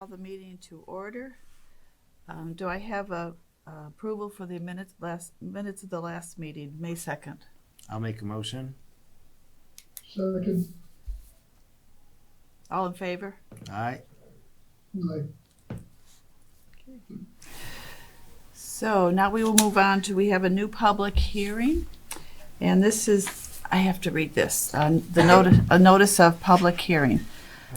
Call the meeting to order. Do I have a approval for the minutes of the last meeting, May 2nd? I'll make a motion. Second. All in favor? Aye. Aye. So now we will move on to, we have a new public hearing. And this is, I have to read this, a notice of public hearing.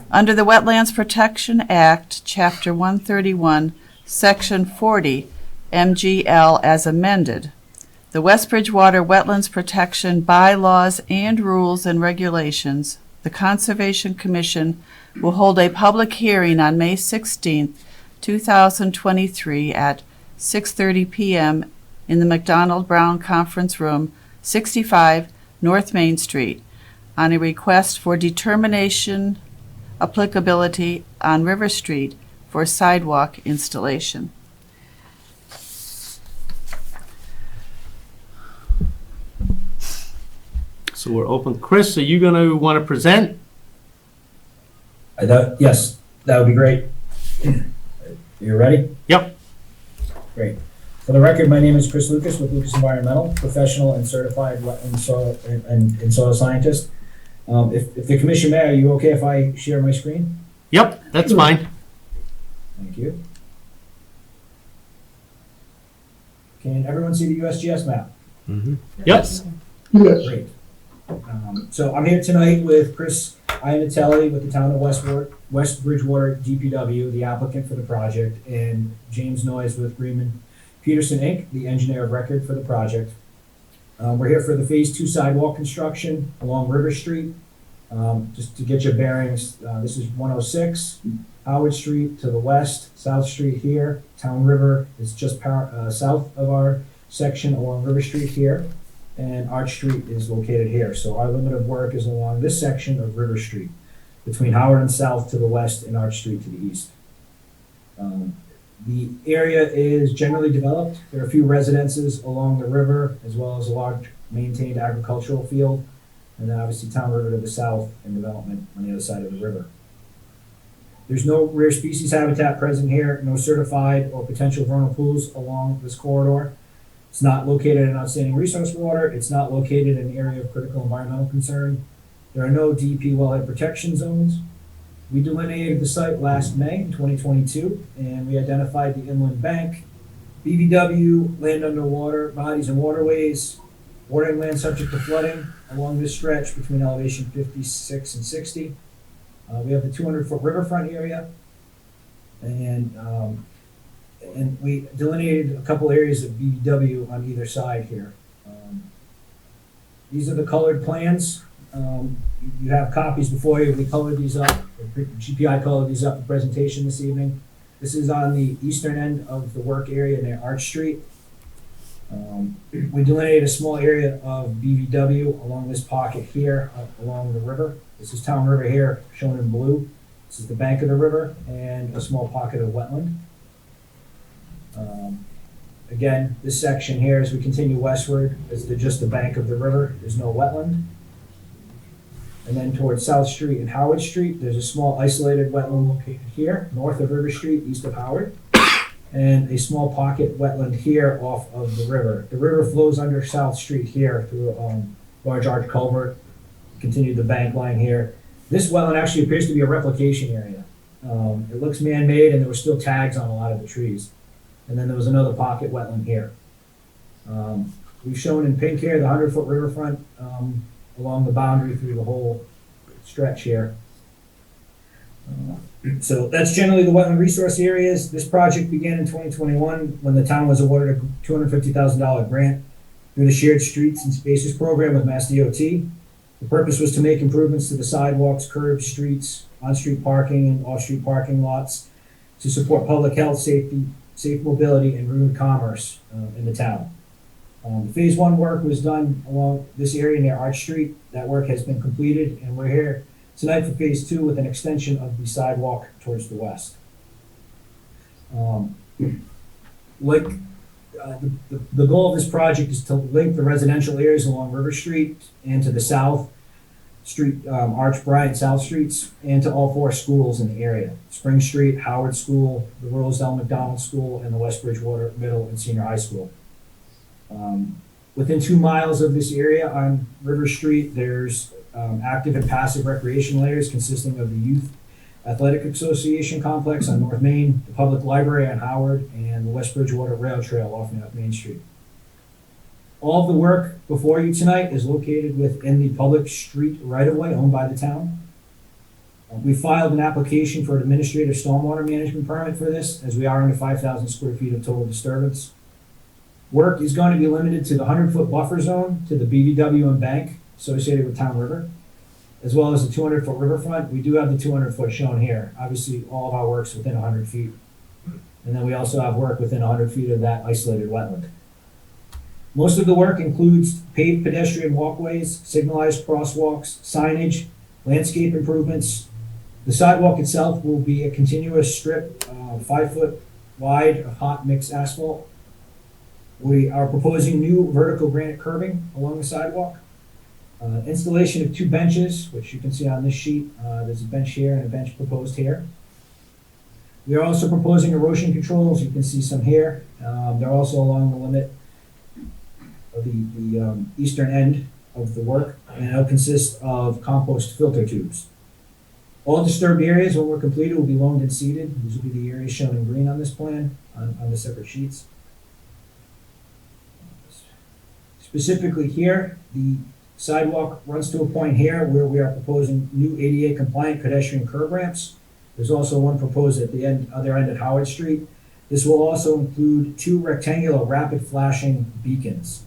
Under the Wetlands Protection Act, Chapter 131, Section 40, MGL as amended, the West Bridgewater Wetlands Protection Bylaws and Rules and Regulations, the Conservation Commission will hold a public hearing on May 16, 2023 at 6:30 p.m. in the McDonald Brown Conference Room, 65 North Main Street, on a request for determination applicability on River Street for sidewalk installation. So we're open. Chris, are you going to want to present? Yes, that would be great. You ready? Yep. Great. For the record, my name is Chris Lucas with Lucas Environmental, professional and certified wetland soil and soil scientist. If the commission may, are you okay if I share my screen? Yep, that's fine. Thank you. Can everyone see the USGS map? Mm-hmm. Yep. Yes. Great. So I'm here tonight with Chris Iannatelli with the town of West Bridgewater DPW, the applicant for the project, and James Noyes with Greenman Peterson Inc., the engineer of record for the project. We're here for the Phase 2 sidewalk construction along River Street. Just to get your bearings, this is 106, Howard Street to the west, South Street here, Town River is just south of our section along River Street here, and Arch Street is located here. So our limit of work is along this section of River Street, between Howard and South to the west and Arch Street to the east. The area is generally developed. There are a few residences along the river, as well as a large maintained agricultural field, and then obviously Town River to the south and development on the other side of the river. There's no rare species habitat present here, no certified or potential vernal pools along this corridor. It's not located in outstanding resource water. It's not located in an area of critical environmental concern. There are no DEP wellhead protection zones. We delineated the site last May in 2022, and we identified the inland bank, BVW, land underwater, bodies and waterways, watering land subject to flooding along this stretch between elevation 56 and 60. We have the 200-foot riverfront area, and we delineated a couple areas of BVW on either side here. These are the colored plans. You have copies before you. We colored these up. GPI colored these up for presentation this evening. This is on the eastern end of the work area near Arch Street. We delineated a small area of BVW along this pocket here, along the river. This is Town River here, shown in blue. This is the bank of the river and a small pocket of wetland. Again, this section here, as we continue westward, is just the bank of the river. There's no wetland. And then towards South Street and Howard Street, there's a small isolated wetland located here, north of River Street, east of Howard, and a small pocket wetland here off of the river. The river flows under South Street here through a large arch culvert, continue the bank line here. This wetland actually appears to be a replication area. It looks man-made, and there were still tags on a lot of the trees. And then there was another pocket wetland here. We've shown in pink here the 100-foot riverfront along the boundary through the whole stretch here. So that's generally the wetland resource areas. This project began in 2021 when the town was awarded a $250,000 grant through the Shared Streets and Spaces program with Mass DOT. The purpose was to make improvements to the sidewalks, curbs, streets, on-street parking, and off-street parking lots to support public health, safety, safe mobility, and rural commerce in the town. Phase 1 work was done along this area near Arch Street. That work has been completed, and we're here tonight for Phase 2 with an extension of the sidewalk towards the west. The goal of this project is to link the residential areas along River Street and to the south Street, Arch Bryant South Streets, and to all 4 schools in the area. Spring Street, Howard School, the Rosedale McDonald School, and the West Bridgewater Middle and Senior High School. Within 2 miles of this area on River Street, there's active and passive recreation layers consisting of the Youth Athletic Association Complex on North Main, the Public Library on Howard, and the West Bridgewater Rail Trail off North Main Street. All of the work before you tonight is located within the public street right-of-way owned by the town. We filed an application for an administrative stormwater management permit for this, as we are under 5,000 square feet of total disturbance. Work is going to be limited to the 100-foot buffer zone to the BVW and bank associated with Town River, as well as the 200-foot riverfront. We do have the 200-foot shown here. Obviously, all of our work's within 100 feet. And then we also have work within 100 feet of that isolated wetland. Most of the work includes paved pedestrian walkways, signalized crosswalks, signage, landscape improvements. The sidewalk itself will be a continuous strip, 5 foot wide of hot mix asphalt. We are proposing new vertical granite curbing along the sidewalk. Installation of 2 benches, which you can see on this sheet. There's a bench here and a bench proposed here. We are also proposing erosion controls. You can see some here. They're also along the limit of the eastern end of the work, and it'll consist of compost filter tubes. All disturbed areas, when we're completed, will be loamed and seeded. These will be the areas shown in green on this plan, on the separate sheets. Specifically here, the sidewalk runs to a point here where we are proposing new ADA compliant pedestrian curb ramps. There's also one proposed at the other end at Howard Street. This will also include 2 rectangular rapid flashing beacons.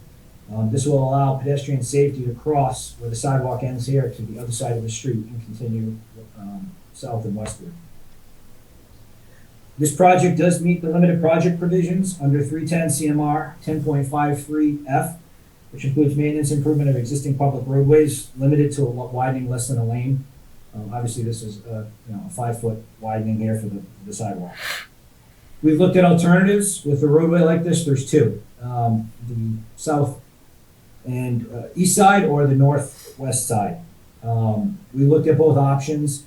This will allow pedestrian safety to cross where the sidewalk ends here to the other side of the street and continue south and westward. This project does meet the limited project provisions under 310 CMR 10.53F, which includes maintenance improvement of existing public roadways limited to a widening less than a lane. Obviously, this is a 5-foot widening here for the sidewalk. We've looked at alternatives. With a roadway like this, there's 2. The south and east side or the northwest side. We looked at both options.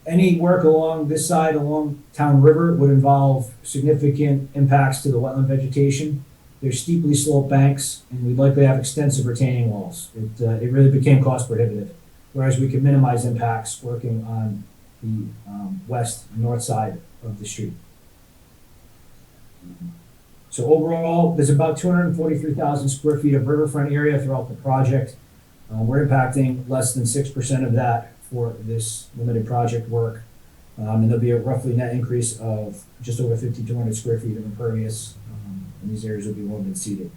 Any work along this side, along Town River, would involve significant impacts to the wetland vegetation. There's steeply sloped banks, and we'd likely have extensive retaining walls. It really became cost prohibitive, whereas we could minimize impacts working on the west and north side of the street. So overall, there's about 243,000 square feet of riverfront area throughout the project. We're impacting less than 6% of that for this limited project work. And there'll be a roughly net increase of just over 5,200 square feet of impervious, and these areas will be loamed and seeded.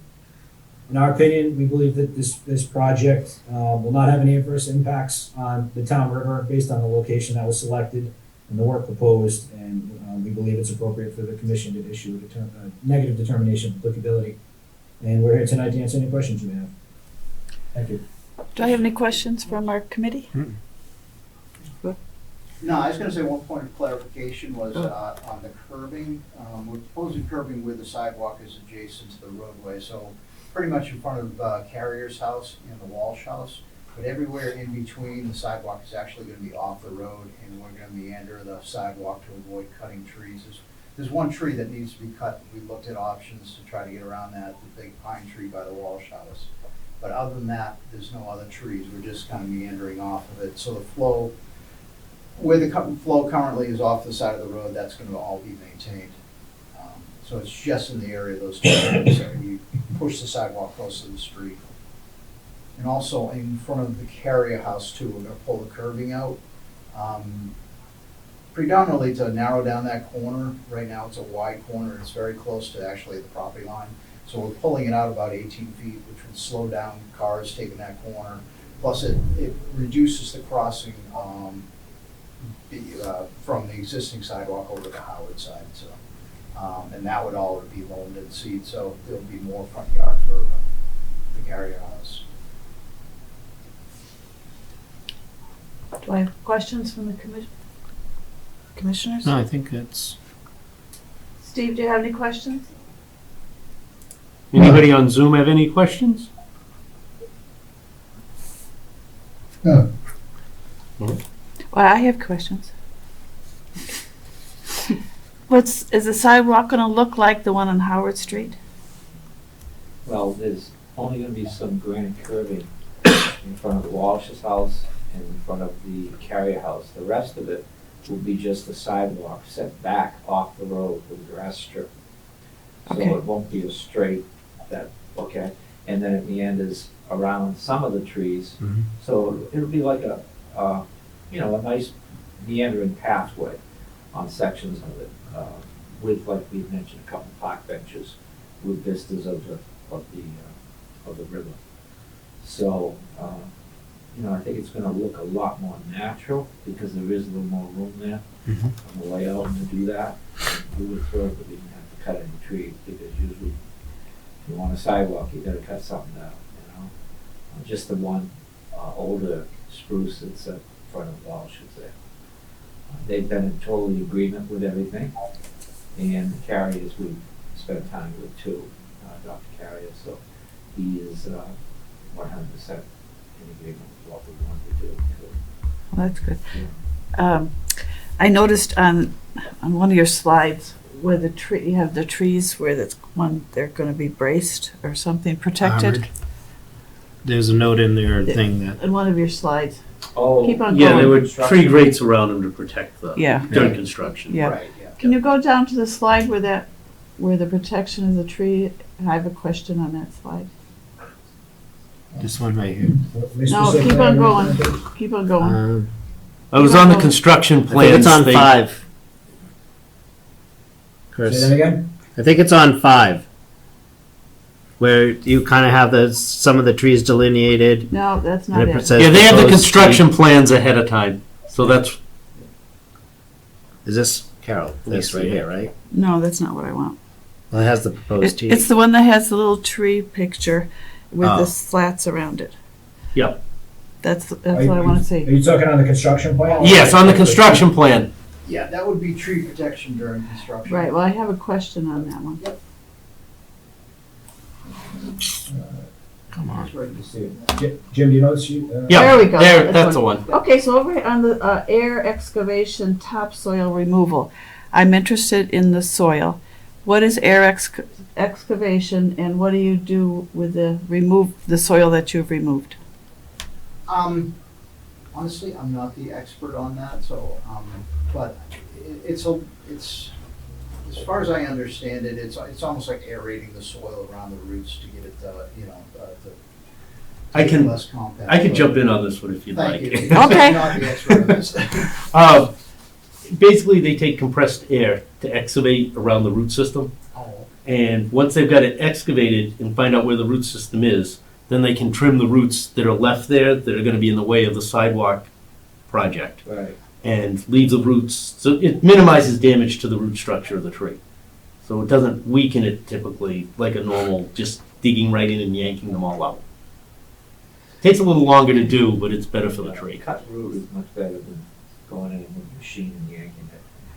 In our opinion, we believe that this project will not have any adverse impacts on the Town River based on the location that was selected and the work proposed, and we believe it's appropriate for the commission to issue a negative determination of applicability. And we're here tonight to answer any questions you may have. Thank you. Do I have any questions from our committee? No, I was gonna say one point of clarification was on the curbing. We're proposing curbing where the sidewalk is adjacent to the roadway, so pretty much in front of Carrier's house and the Walsh house. But everywhere in between, the sidewalk is actually gonna be off the road, and we're gonna meander the sidewalk to avoid cutting trees. There's one tree that needs to be cut. We looked at options to try to get around that, the big pine tree by the Walsh house. But other than that, there's no other trees. We're just kind of meandering off of it. So the flow, where the flow currently is off the side of the road, that's gonna all be maintained. So it's just in the area of those two areas that we push the sidewalk close to the street. And also in front of the Carrier house too, we're gonna pull the curbing out. Predominantly to narrow down that corner. Right now it's a wide corner. It's very close to actually the property line. So we're pulling it out about 18 feet, which would slow down cars taking that corner. Plus it reduces the crossing from the existing sidewalk over to the Howard side. So, and that would all be loamed and seed, so there'll be more front yard for the Carrier house. Do I have questions from the commissioners? No, I think that's. Steve, do you have any questions? Anybody on Zoom have any questions? No. Well, I have questions. Is the sidewalk gonna look like the one on Howard Street? Well, there's only gonna be some granite curbing in front of the Walsh's house and in front of the Carrier house. The rest of it will be just a sidewalk set back off the road with a grass strip. So Okay. it won't be a straight, okay? And then at the end is around some of the trees. Mhm. So it'll be like a nice meandering pathway on sections of it, with, like we mentioned, a couple park benches with vistas of the river. So, I think it's gonna look a lot more natural because there is a little more room there Mhm. on the layout to do that. We were thrilled that we didn't have to cut any trees because usually if you want a sidewalk, you gotta cut something down, Just the one older spruce that's in front of the Walsh's there. They've been in total agreement with everything, and the Carriers we've spent time with too, Dr. Carrier, so he is 100% in agreement with what we want to do. Well, that's good. Yeah. I noticed on one of your slides where you have the trees where they're gonna be braced or something, protected. Armored. There's a note in there thing that, In one of your slides. Oh, Keep on Yeah, going. there were tree grates around them to protect the, Yeah. during construction. Yeah. Right, yeah. Can you go down to the slide where the protection of the tree? I have a question on that slide. this one right here. No, keep on going. Keep on going. I was on the construction I think plans. it's on They- 5. Say Chris, that again? I think it's on 5. Where you kind of have some of the trees delineated, No, that's not and it it. says. Yeah, they have the proposed construction plans ahead of time, so that's, tree- Is this, Carol, me this right see it. here, right? No, that's not what I want. Well, it has the proposed It's T. the one that has the little tree picture with Oh. the slats around it. Yep. That's what I want to Are see. you talking on the construction plan? yes, on the construction plan. Yeah, that would be tree protection during construction. Right, well, I have a question on that one. Come on. It's right to see it. Jim, do you notice Yeah, There we go. that's the one. Okay, so over on the air excavation topsoil removal, I'm interested in the soil. What is air excavation and what do you do with the soil that you've removed? Honestly, I'm not the expert on that, so, but it's, as far as I understand it, it's almost like aerating the soil around the roots to get it, to I be can, less compact. I can jump in on this one if you'd Thank like. you. Okay. I'm not the expert on this. Basically, they take compressed air to excavate around the root system. Oh, And once they've got it excavated and find out where the root system is, then they can trim the roots that are left there that are going to be in the way of the sidewalk project right. and leave the roots. So it minimizes damage to the root structure of the tree. So it doesn't weaken it typically like a normal just digging right in and yanking them all out. Takes a little longer to do, but it's better for the tree. Cut root is much better than going in with a machine and yanking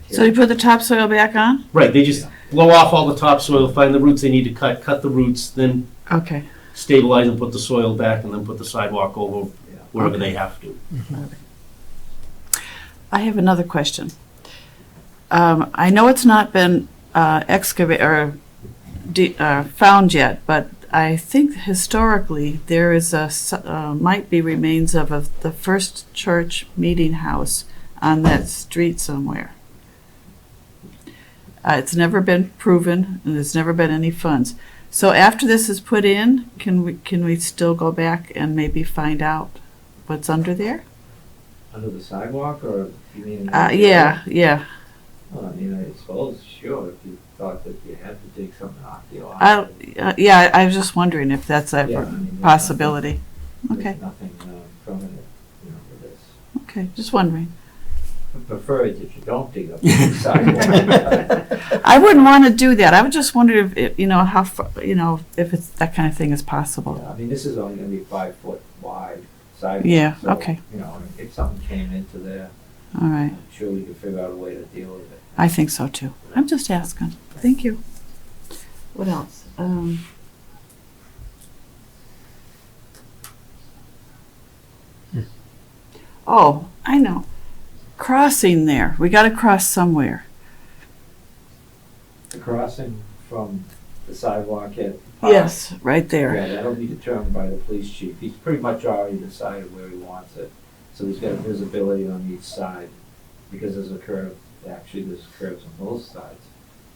it. So you put the topsoil back on? Right, they just blow off all the topsoil, find the roots they need to cut the roots, then Okay. stabilize and put the soil back, and then put the sidewalk over Yeah. wherever they have to. I have another question. I know it's not been excavated or found yet, but I think historically there is might be remains of the first church meeting house on that street somewhere. It's never been proven, and there's never been any funds. So after this is put in, can we still go back and maybe find out what's under there? Under the sidewalk, or you mean? Yeah. Well, I mean, I suppose, sure, if you thought that you had to dig something off the I I was just wondering if that's a Yeah, I mean, there's possibility. There's Okay, nothing permanent, for this. okay, just wondering. I prefer it if you don't dig up the sidewalk. I wouldn't want to do that. I would just wonder if, how far, if it's, that kind of thing is possible. Yeah, I mean, this is only gonna be 5 foot wide sidewalk. Yeah, so, okay. If something came into there, All right, I'm sure we could figure out a way to deal with it. I think so too. I'm just asking. Thank you. What else? Oh, I know. Crossing there. We gotta cross somewhere. The crossing from the sidewalk at the park. Yes, right there. Yeah, that'll be determined by the police chief. He's pretty much already decided where he wants it. So he's got visibility on each side, because there's a curve, actually there's curves on both sides.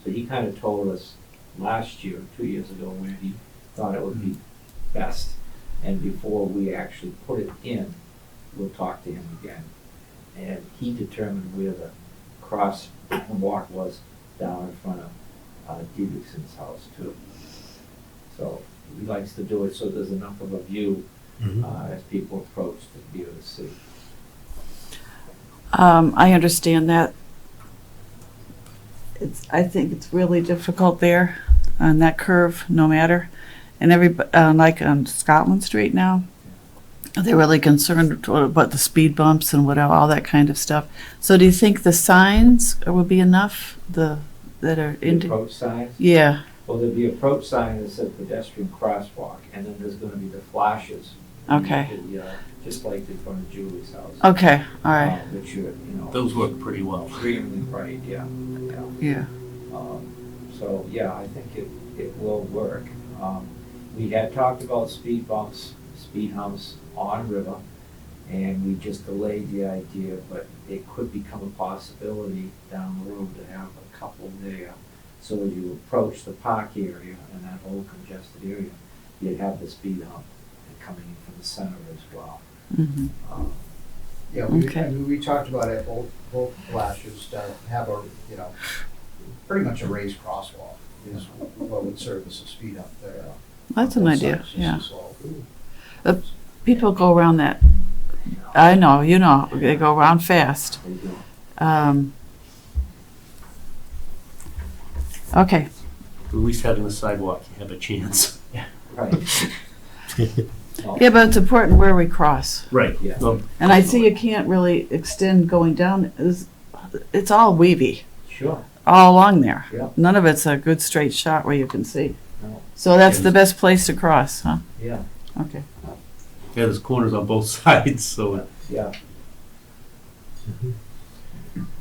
So he kind of told us last year, 2 years ago, where he thought it would be best. And before we actually put it in, we'll talk to him again. And he determined where the crosswalk was down in front of Davidson's house too. So he likes to do it so there's enough of a view as people approach to be able to see. I understand that. I think it's really difficult there on that curve, no matter. And like on Scotland Street now, they're really concerned about the speed bumps and whatever, all that kind of stuff. So do you think the signs will be enough? That are The approach signs? Yeah. Well, there'll be approach sign that says pedestrian crosswalk, and then there's gonna be the flashes. Okay. Just like in front of Julie's house. Okay. All right. Which are, Those work pretty well. extremely bright, yeah. Yeah. So, yeah, I think it will work. We had talked about speed bumps, speed humps on River, and we just delayed the idea, but it could become a possibility down the road to have a couple there. So as you approach the park area and that whole congested area, you'd have the speed hump coming in from the center as well. Mm-hmm. Yeah, Okay. we talked about it, both flashes to have a, pretty much a raised crosswalk is what would serve as a speed up there. That's an Both idea. sides, just Yeah. slow. People go around that. I know. They go around fast. They do. Okay. At least having the sidewalk, you have a chance. Right. Yeah, but it's important where we cross. Right. Yeah. And I see you can't really extend going down. It's all weavy, Sure. all along there. Yeah. None of it's a good straight shot where you can see. No. So that's the best place to cross, huh? Yeah. Okay. Yeah, there's corners on both sides, so Yeah.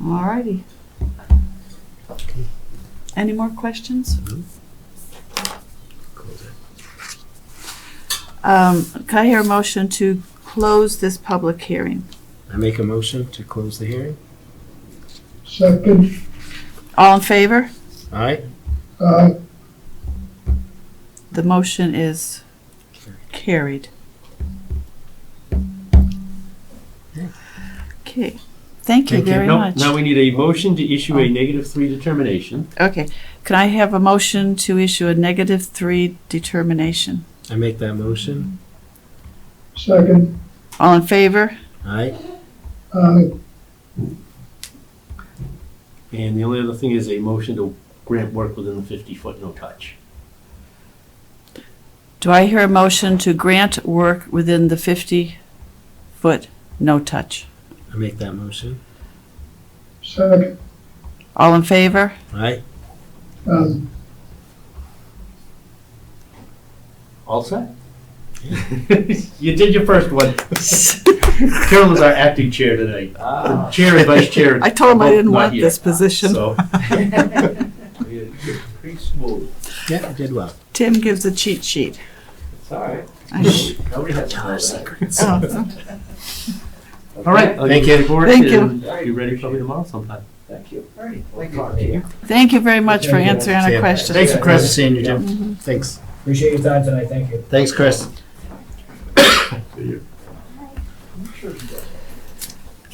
All righty. Any more questions? Can I hear a motion to close this public hearing? I make a motion to close the hearing. Second. All in favor? Aye. Aye. The motion is carried. Okay. Thank you very No, much. now we need a motion to issue a -3 determination. Okay. Can I have a motion to issue a -3 determination? I make that motion. Second. All in favor? Aye. Aye. And the only other thing is a motion to grant work within the 50-foot no touch. Do I hear a motion to grant work within the 50-foot no touch? I make that motion. Second. All in favor? Aye. Aye. All set? You did your first one. Carol is our acting chair tonight. Ah. Chair and vice chair. I told him I are both didn't not want here. this position. So, You're pretty smooth. Yeah, I did well. Tim gives a cheat sheet. It's all right. nobody has to know that. secrets. Oh, All right, I'll Thank get you. to work Thank you. and be ready probably tomorrow sometime. Thank you. Thank you. thank you very much for Thank you. answering See our ya. questions. Thanks for Chris. Chris. Seeing you, Jim. Thanks. Appreciate your time tonight, thank you. Thanks, Chris.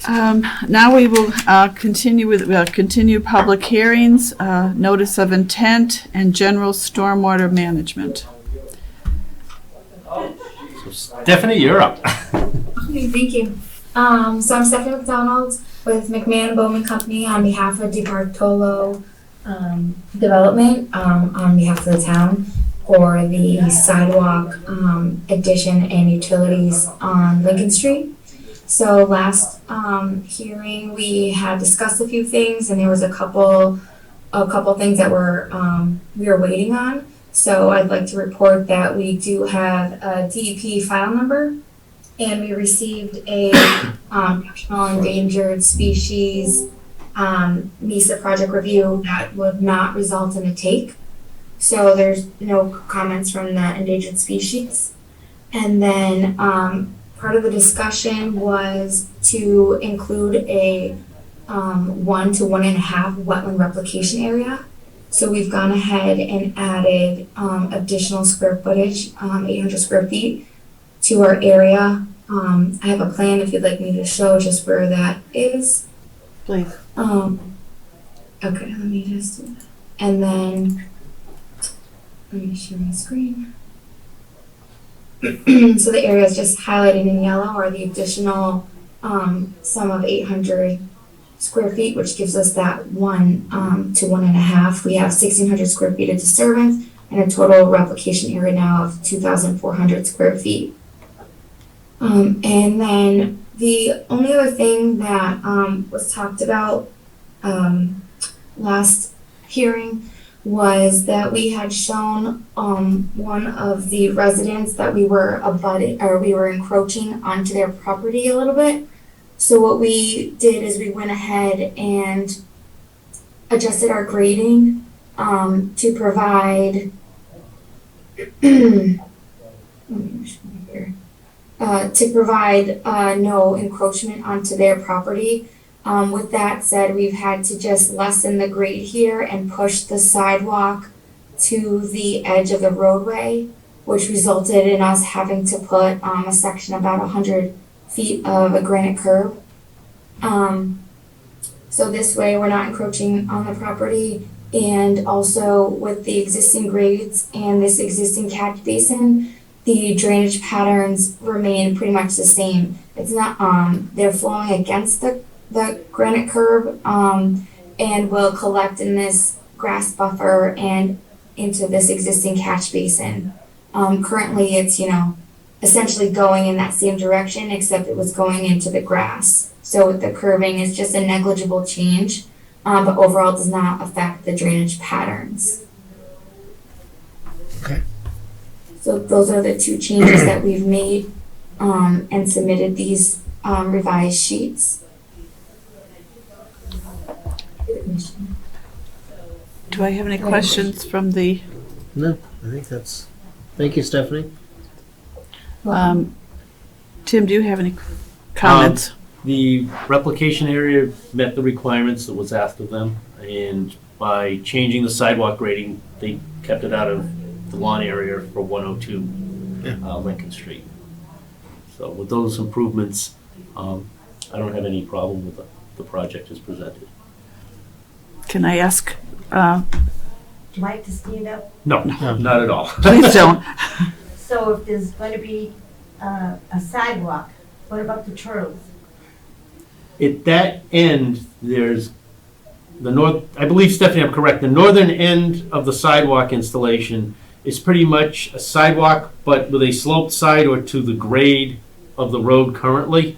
Now we will continue with public hearings, notice of intent and general stormwater management. So Stephanie, you're up. Okay, thank you. So I'm Stephanie McDonald with McMahon Bowman Company on behalf of DeBartolo Development, on behalf of the town for the sidewalk addition and utilities on Lincoln Street. So last hearing, we had discussed a few things, and there was a couple things that we were waiting on. So I'd like to report that we do have a DEP file number, and we received a national endangered species NISA project review that would not result in a take. So there's no comments from the endangered species. And then part of the discussion was to include a 1 to 1.5 wetland replication area. So we've gone ahead and added additional square footage, 800 square feet, to our area. I have a plan if you'd like me to show just where that is. Please. Okay, let me just do that. And then, let me share my screen. So the areas just highlighted in yellow are the additional sum of 800 square feet, which gives us that 1 to 1.5. We have 1,600 square feet of disturbance and a total replication area now of 2,400 square feet. And then the only other thing that was talked about last hearing was that we had shown one of the residents that we were encroaching onto their property a little bit. So what we did is we went ahead and adjusted our grading to provide no encroachment onto their property. With that said, we've had to just lessen the grade here and push the sidewalk to the edge of the roadway, which resulted in us having to put a section about 100 feet of a granite curb. So this way we're not encroaching on the property, and also with the existing grades and this existing catch basin, the drainage patterns remain pretty much the same. It's not, they're flowing against the granite curb and will collect in this grass buffer and into this existing catch basin. Currently it's, essentially going in that same direction, except it was going into the grass. So with the curbing, it's just a negligible change, but overall does not affect the drainage patterns. Okay. So those are the two changes that we've made and submitted these revised sheets. Do I have any questions from the, No, I think that's. Thank you, Stephanie. Tim, do you have any comments? The replication area met the requirements that was asked of them, and by changing the sidewalk grading, they kept it out of the lawn area for 102 Lincoln Street. So with those improvements, I don't have any problem with the project as presented. Can I ask? Mike to stand up? No, not at all. Please don't. So if there's going to be a sidewalk, what about the turtles? At that end, there's the north, I believe, Stephanie, I'm correct, the northern end of the sidewalk installation is pretty much a sidewalk, but with a sloped side or to the grade of the road currently.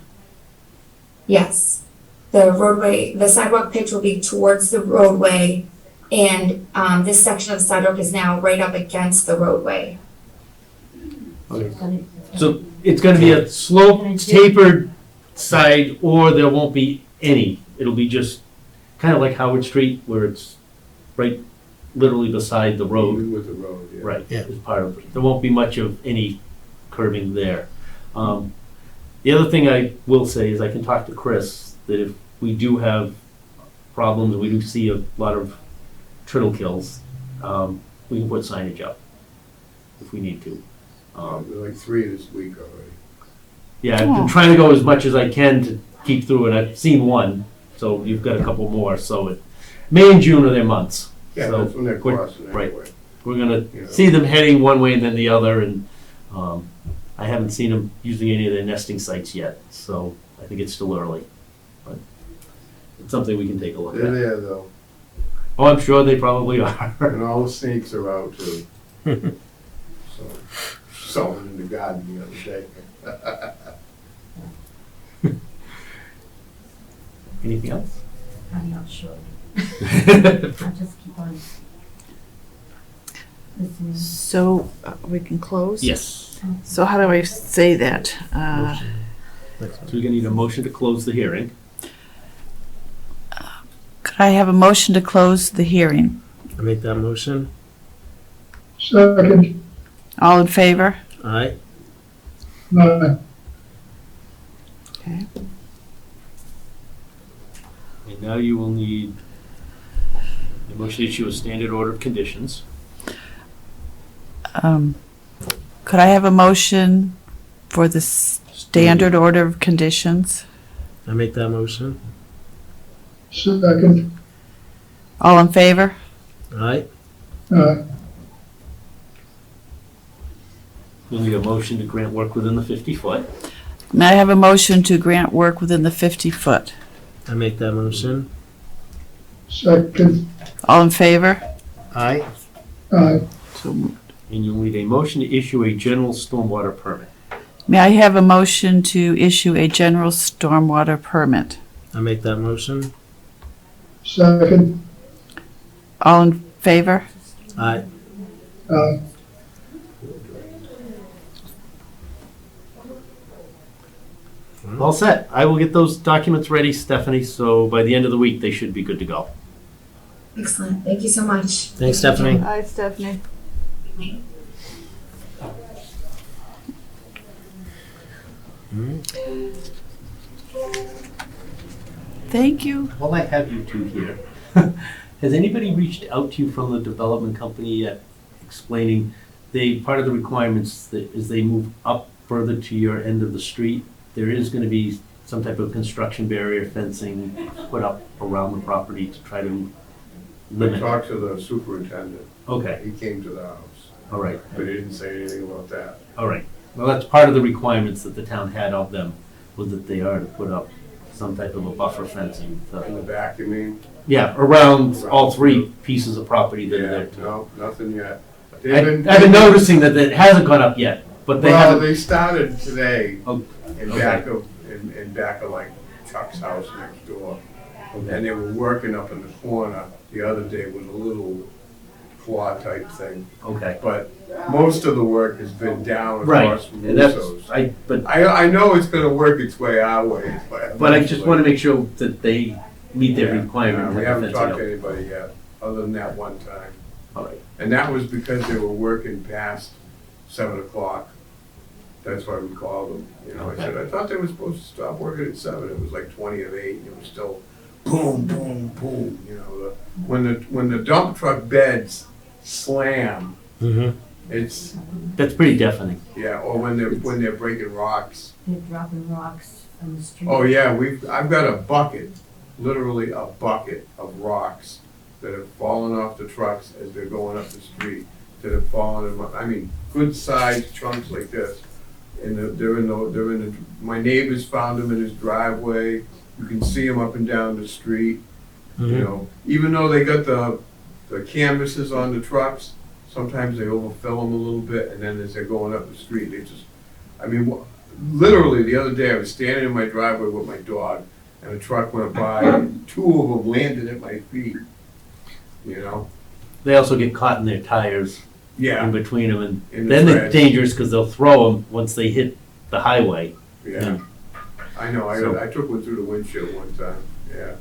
Yes. The sidewalk pitch will be towards the roadway, and this section of the sidewalk is now right up against the roadway. Okay. So it's gonna be a sloped, tapered side, or there won't be any. It'll be just kind of like Howard Street, where it's right literally beside the road. With the road, yeah. Right, Yeah. as part of it. There won't be much of any curbing there. The other thing I will say is I can talk to Chris, that if we do have problems, we do see a lot of turtle kills, we can put signage up if we need to. Like 3 this week already. Yeah, I've been trying to go as much as I can to keep through, and I've seen one, so you've got a couple more. So May and June are their months. Yeah, So that's when they're we're- crossing right. anyway. We're gonna Yeah. see them heading one way and then the other, and I haven't seen them using any of their nesting sites yet, so I think it's still early. But it's something we can take a look They're at. there though, Oh, I'm sure they probably are. and all the snakes are out too. So, saw one in the garden the other day. Anything else? I'm not sure. I'll just keep on listening. So we can close? Yes. So how do I say that? So we're gonna need a motion to close the hearing. Could I have a motion to close the hearing? I make that motion. Second. All in favor? Aye. Aye. Okay. And now you will need a motion to issue a standard order of conditions. Could I have a motion for the standard order of conditions? I make that motion. Second. All in favor? Aye. Aye. You'll need a motion to grant work within the 50-foot. May I have a motion to grant work within the 50-foot? I make that motion. Second. All in favor? Aye. Aye. So moved. And you'll need a motion to issue a general stormwater permit. May I have a motion to issue a general stormwater permit? I make that motion. Second. All in favor? Aye. Aye. All set. I will get those documents ready, Stephanie, so by the end of the week, they should be good to go. Excellent. Thank you so much. Thanks, Stephanie. Hi, Stephanie. Thank you. While I have you two here, has anybody reached out to you from the development company yet explaining part of the requirements that as they move up further to your end of the street, there is going to be some type of construction barrier fencing put up around the property to try to I limit? talked to the superintendent. Okay, He came to the house, all right, but he didn't say anything about that. all right. Well, that's part of the requirements that the town had of them, was that they are to put up some type of a buffer fencing. In the back, you mean? Yeah, around all three pieces of property that are Yeah, there. too. no, nothing yet. I've been noticing that it hasn't gone up yet, but they Well, haven't. they started today Oh, in okay. back of like Chuck's house next door. And they were working up in the corner the other day with a little claw type thing. Okay. But most of the work has been down Right, across from and that's, Russo's. but I know it's gonna work its way our way, But I just want to make sure that they meet their Yeah, requirement. We to haven't fence it talked up. to anybody yet, other than that one time. All right. And that was because they were working past 7 o'clock. That's why we called them, you know, I said, I thought they were supposed to stop working at 7, it was like 20 of 8, and it was still boom, boom, boom, you know, when the dump truck beds slam, Mm-hmm. it's, That's pretty deafening. yeah, or when they're breaking rocks. They're dropping rocks on the street. Oh, yeah, I've got a bucket, literally a bucket of rocks that have fallen off the trucks as they're going up the street, that have fallen good sized chunks like this. And my neighbors found them in his driveway, you can see them up and down the street, you know. Even though they got the canvases on the trucks, sometimes they overfill them a little bit, and then as they're going up the street, they just, literally the other day, I was standing in my driveway with my dog, and a truck went by, and 2 of them landed at my feet, you know? They also get caught in their tires in Yeah, between them, and in the then it's treads. dangerous because they'll throw them once they hit the highway. Yeah, I know, So- I took one through the windshield one time, yeah,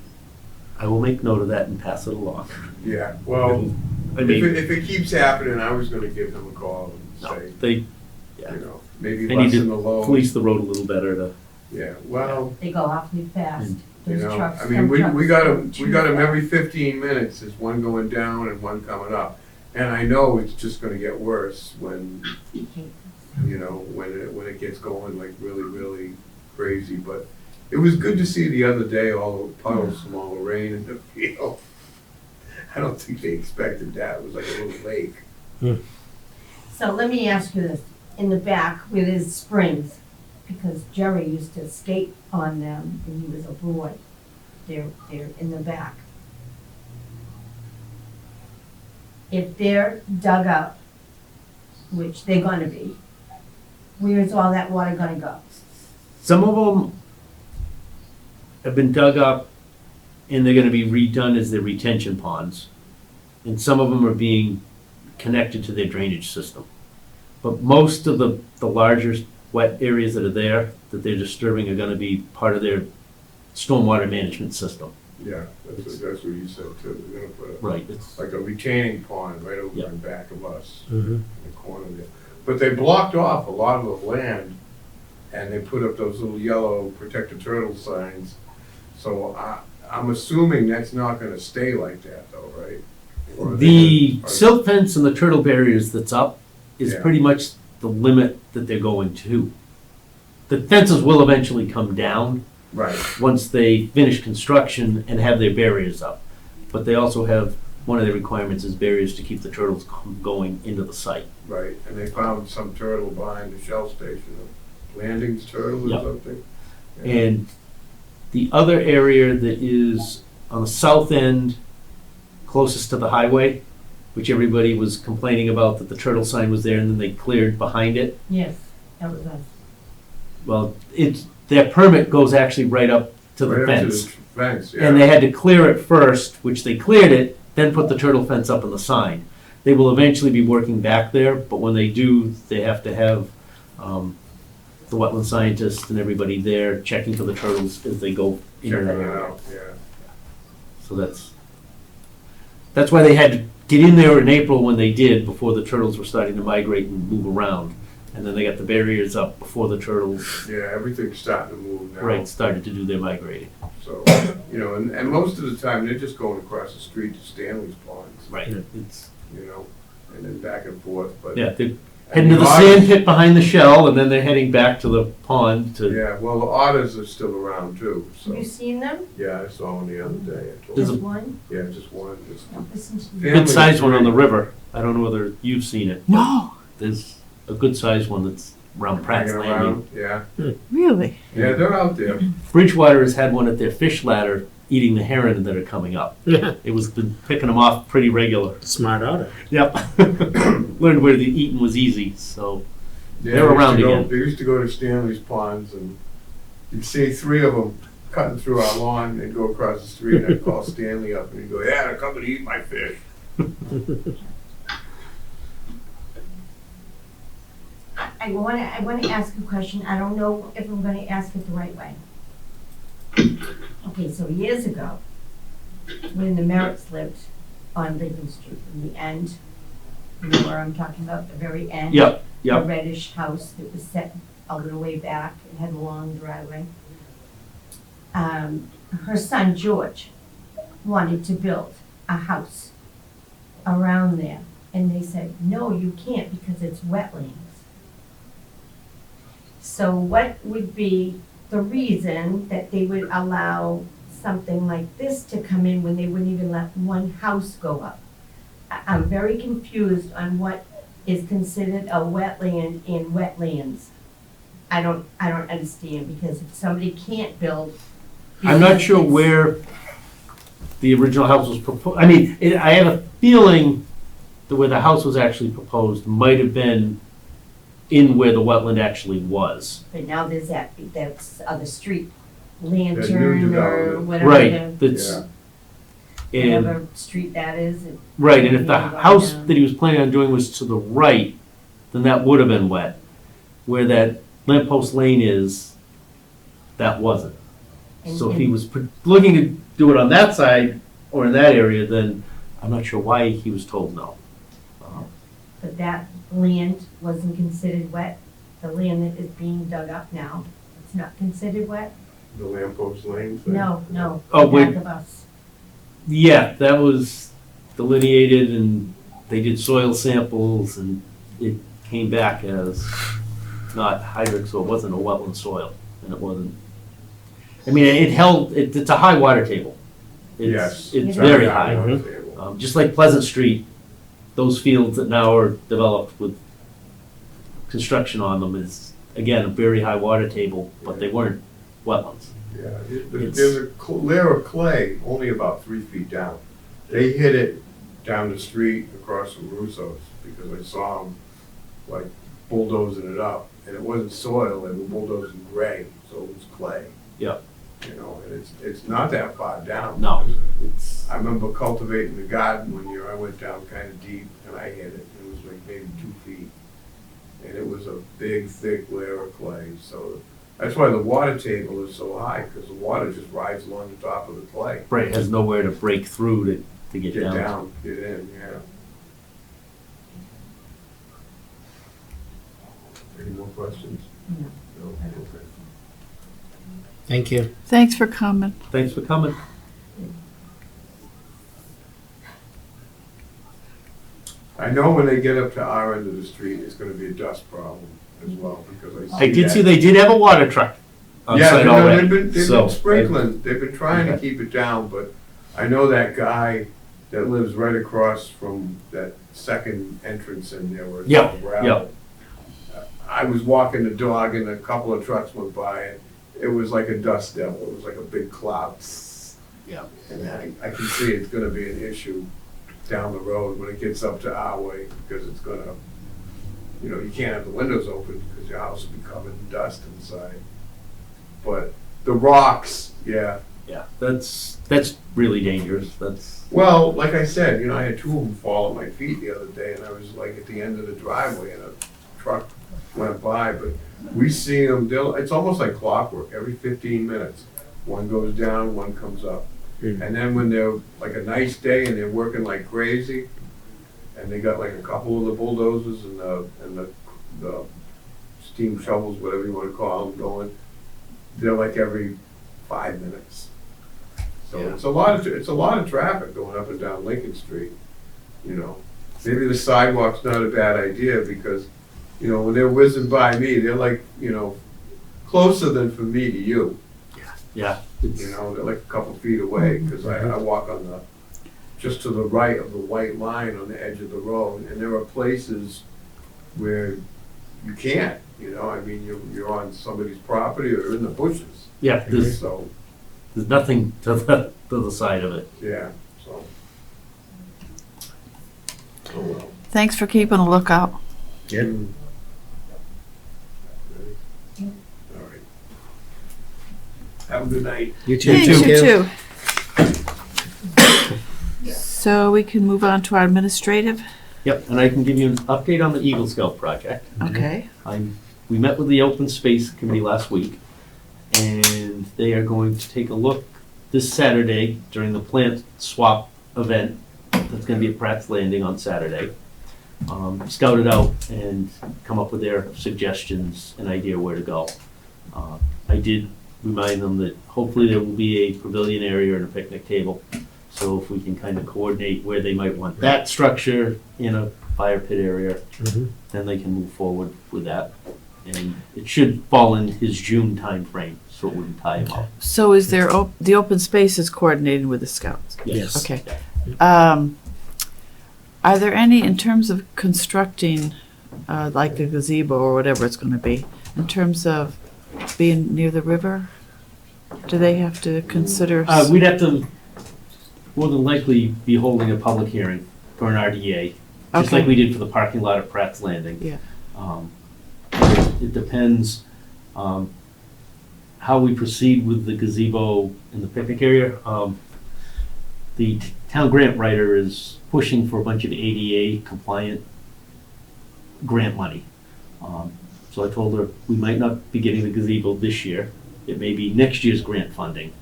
I will make note of that and pass it along. yeah, well, I mean, if it keeps happening, I was gonna give them a call and no, say, they you know, maybe I need lessen to the load. police the road a little better to. Yeah, well, They go awfully fast. you Those know, trucks, I mean, dump we trucks got go them too fast. every 15 minutes, there's one going down and one coming up. And I know it's just gonna get worse when, you know, when it gets going like really, really crazy. But it was good to see the other day all the puddles from all the rain in the field. I don't think they expected that, it was like a little lake. So let me ask you this, in the back where there's springs, because Jerry used to skate on them when he was a boy. They're in the back. If they're dug up, which they're gonna be, where's all that water gonna go? Some of them have been dug up and they're gonna be redone as their retention ponds. And some of them are being connected to their drainage system. But most of the larger wet areas that are there, that they're disturbing are gonna be part of their stormwater management system. Yeah, that's what you said too. They're gonna put Right, it's, like a retaining pond right over Yeah. in back of us, Mhm. in the corner there. But they blocked off a lot of the land, and they put up those little yellow protected turtle signs. So I'm assuming that's not gonna stay like that though, right? Or are they the gonna- silt fence and the turtle barriers that's up is Yeah. pretty much the limit that they're going to. The fences will eventually come down Right, once they finish construction and have their barriers up. But they also have, one of their requirements is barriers to keep the turtles going into the site. right. And they found some turtle behind the Shell station, a Landing's turtle or Yep. something. Yeah. And the other area that is on the south end, closest to the highway, which everybody was complaining about, that the turtle sign was there and then they cleared behind it. Yes, that was us. Well, their permit goes actually right up to the Right up to fence. the Fence, yeah. And they had to clear it first, which they cleared it, then put the turtle fence up on the sign. They will eventually be working back there, but when they do, they have to have the wetland scientists and everybody there checking for the turtles as they go in Checking and it out. out, yeah. So that's why they had to get in there in April when they did, before the turtles were starting to migrate and move around. And then they got the barriers up before the turtles, Yeah, everything's starting to move now. started to do their migrating. So, and most of the time, they're just going across the street to Stanley's Ponds. Right. It's, And then back and forth, but. yeah, they're and heading to the otters- sand pit behind the shell, and then they're heading back to the pond to, Yeah, well, the otters are still around too, so, Have you seen them? yeah, I saw one the other day. I told There's Just you. one? Yeah, just one, just. No, listen to me. good sized one on the river. I don't know whether you've seen it. No, There's a good sized one that's around Pratt's Hanging Landing. around, yeah. really? Yeah, they're out there. Bridgewater has had one at their fish ladder eating the heron that are coming up. Yeah. It was been picking them off pretty regular. Smart otter. Yep. Learned where the eating was easy, so. Yeah, They're they used around to go- again. They used to go to Stanley's Ponds and you'd see three of them cutting through our lawn. They'd go across the street and I'd call Stanley up and he'd go, yeah, they're coming to eat my fish. I want to ask a question. I don't know if I'm going to ask it the right way. Okay, so years ago, when the Merritts lived on Lincoln Street, in the end, you know where I'm talking about, the very end? Yep, The yep. reddish house that was set a little way back and had a long driveway. Her son George wanted to build a house around there. And they said, no, you can't because it's wetlands. So what would be the reason that they would allow something like this to come in when they wouldn't even let one house go up? I'm very confused on what is considered a wetland in wetlands. I don't understand, because if somebody can't build. I'm not sure because where the original house was proposed. I mean, I have a feeling that where the house was actually proposed might have been in where the wetland actually was. But now there's that's other street, That new Lantern or development. whatever. Right, that's, Yeah. and, Whatever street that is. right, and if the Yeah, going house down. that he was planning on doing was to the right, then that would have been wet. Where that lamppost lane is, that wasn't. So if he was looking to do it on that side or in that area, then I'm not sure why he was told no. But that land wasn't considered wet. The land that is being dug up now, it's not considered wet? The lamppost lane thing. No, Oh, the wait. back of us. Yeah, that was delineated and they did soil samples and it came back as not hydric, so it wasn't a wetland soil, and it wasn't. I mean, it's a high water table. Yes. It's very high. on the table. Just like Pleasant Street, those fields that now are developed with construction on them is, again, a very high water table, but they weren't wetlands. Yeah, It's- there's a layer of clay only about 3 feet down. They hit it down the street across from Russo's because I saw them like bulldozing it up. And it wasn't soil, they were bulldozing gray, so it was clay. Yep. And it's not that far down. No, it's, I remember cultivating the garden one year. I went down kind of deep and I hit it. It was like maybe 2 feet. and it was a big, thick layer of clay, so that's why the water table is so high, because the water just rides along the top of the clay. Right, it has nowhere to break through to get Get down. down, get in, yeah. Any more questions? No. Okay. Thank you. Thanks for coming. Thanks for coming. I know when they get up to our end of the street, it's gonna be a dust problem as well, because I did see they did have a water truck on Yeah, site no, already. they've so- been sprinkling, they've been trying to Okay. keep it down, but I know that guy that lives right across from that second entrance in there where it's Yep, all gravel. I was walking the dog and a couple of trucks went by and it was like a dust devil, it was like a big cloud. Yeah. And I can see it's gonna be an issue down the road when it gets up to our way, because it's gonna, you know, you can't have the windows open because your house will be covered in dust inside. But the rocks, yeah. Yeah, that's really dangerous. That's Well, like I said, you know, I had two of them fall at my feet the other day, and I was like at the end of the driveway, and a truck went by. But we see them; it's almost like clockwork. Every 15 minutes, one goes down, one comes up, and then when they're like a nice day and they're working like crazy, and they got like a couple of the bulldozers and the steam shovels, whatever you want to call them, going, they're like every 5 minutes. So Yeah. it's a lot of traffic going up and down Lincoln Street, you know. Maybe the sidewalk's not a bad idea because, you know, when they're whizzing by me, they're like, you know, closer than for me to you. yeah. You know, they're like a couple feet away because I walk on just to the right of the white line on the edge of the road, and there are places where you can't, you know, I mean, you're on somebody's property or in the bushes. Yeah, there's So, nothing to the side of it. yeah, so. Oh, well. Thanks for keeping a lookout. Yep. All right. Have a good night. You too. Thanks, you too. So we can move on to our administrative. Yep, and I can give you an update on the Eagle Scout project. Okay. We met with the Open Space Committee last week, and they are going to take a look this Saturday during the plant swap event that's going to be at Pratt's Landing on Saturday. Scout it out and come up with their suggestions and idea where to go. I did remind them that hopefully there will be a pavilion area and a picnic table. So if we can kind of coordinate where they might want that structure in a fire pit area, then they can move forward with that. And it should fall in his June timeframe, so it wouldn't tie him up. So is there, the open space is coordinated with the scouts? Yes. Okay. Are there any, in terms of constructing, like the gazebo or whatever it's gonna be, in terms of being near the river? Do they have to consider? We'd have to more than likely be holding a public hearing for an RDA, just like Okay. we did for the parking lot at Pratt's Landing. Yeah. It depends how we proceed with the gazebo and the picnic area. The town grant writer is pushing for a bunch of ADA compliant grant money. So I told her we might not be getting the gazebo this year. It may be next year's grant funding.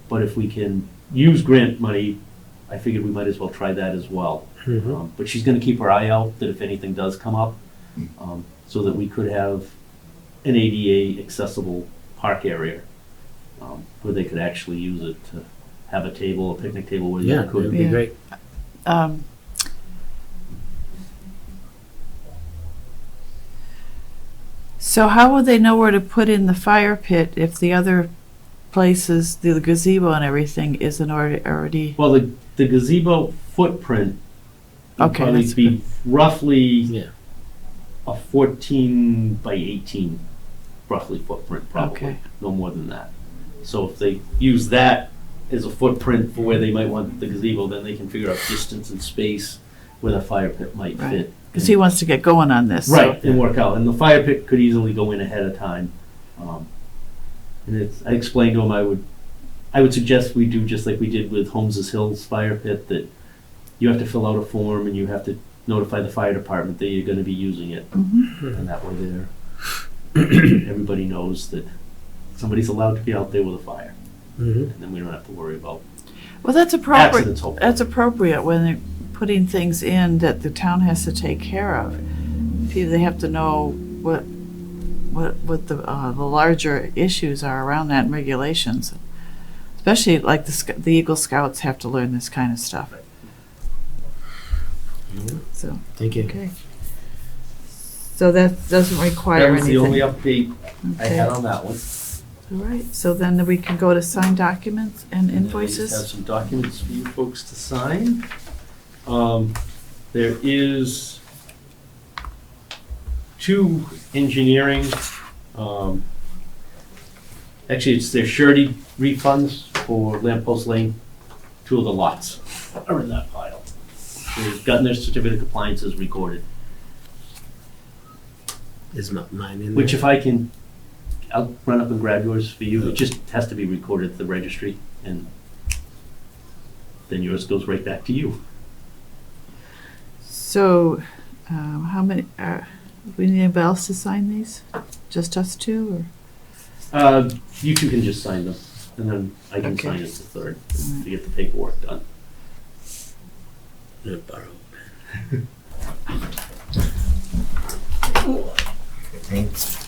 But if we can use grant money, I figured we might as well try that as well. But she's gonna keep her eye out that if anything does come up, so that we could have an ADA accessible park area, where they could actually use it to have a table, a picnic table where Yeah, they could. it'd be Yeah. great. So how would they know where to put in the fire pit if the other places, the gazebo and everything isn't already? Well, the gazebo footprint would Okay, probably that's be roughly Yeah. a 14 by 18 roughly footprint, probably, Okay. no more than that. So if they use that as a footprint for where they might want the gazebo, then they can figure out distance and space where the fire pit might Right. fit. Because he wants to get going on this. so- Right, and work out, and the fire pit could easily go in ahead of time. And I explained to him I would suggest we do just like we did with Holmes's Hills fire pit, that you have to fill out a form and you have to notify the fire department that you're gonna be using it, Mhm. and that way everybody knows that somebody's allowed to be out there with a fire, Mhm. and then we don't have to worry about Well, that's appropriate. accidents, hopefully. That's appropriate when they're putting things in that the town has to take care of. They have to know what the larger issues are around that and regulations. Especially like the Eagle Scouts have to learn this kind of stuff. So, Thank you. okay. So that doesn't require That was the only anything. update I Okay. had on that one. All right, so then we can go to sign documents and And then we just have invoices. some documents for you folks to sign. There is 2 engineering, actually, it's their surety refunds for Lamppost Lane. 2 of the lots are in that pile. They've gotten their certificate of compliances recorded, Is mine in there? which if I can, I'll run up and grab yours for you. It just has to be recorded at the registry, and then yours goes right back to you. So, how many, we need anybody else to sign these? Just us 2, or? You 2 can just sign them, and then I can Okay. sign as the third to get the paperwork done. I'm gonna borrow a pen. Thanks.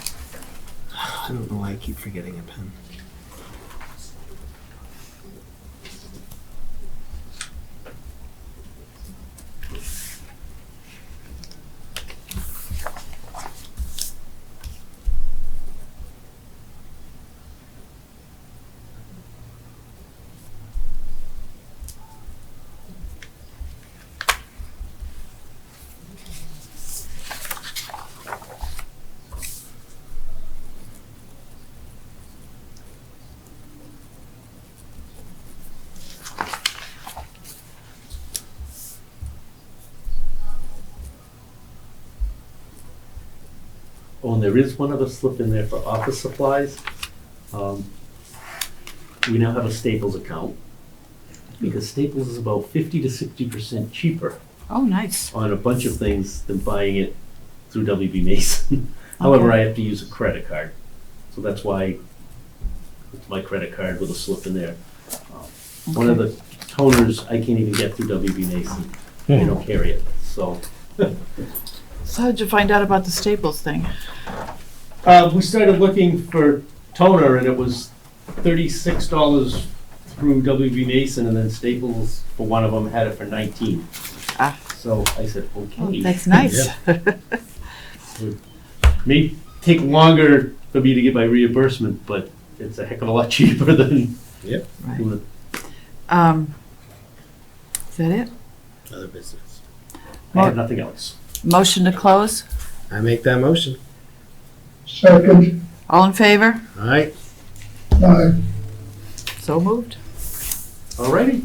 I don't know why I keep forgetting a pen. Oh, and there is one other slip in there for office supplies. We now have a Staples account, because Staples is about 50 to 60% cheaper Oh, nice. on a bunch of things than buying it through WB Mason. However, Okay. I have to use a credit card, so that's why it's my credit card with a slip in there. One of the toners I can't even get through WB Mason. They don't carry it, so. So how'd you find out about the Staples thing? We started looking for toner, and it was $36 through WB Mason, and then Staples, for one of them, had it for 19. Ah. So I said, Oh, okay. that's nice. May take longer for me to get my reimbursement, but it's a heck of a lot cheaper than Right. doing it. Is that it? Other business. I have nothing else. Motion to close? I make that motion. Second. All in favor? All right. Aye. So moved. Alrighty.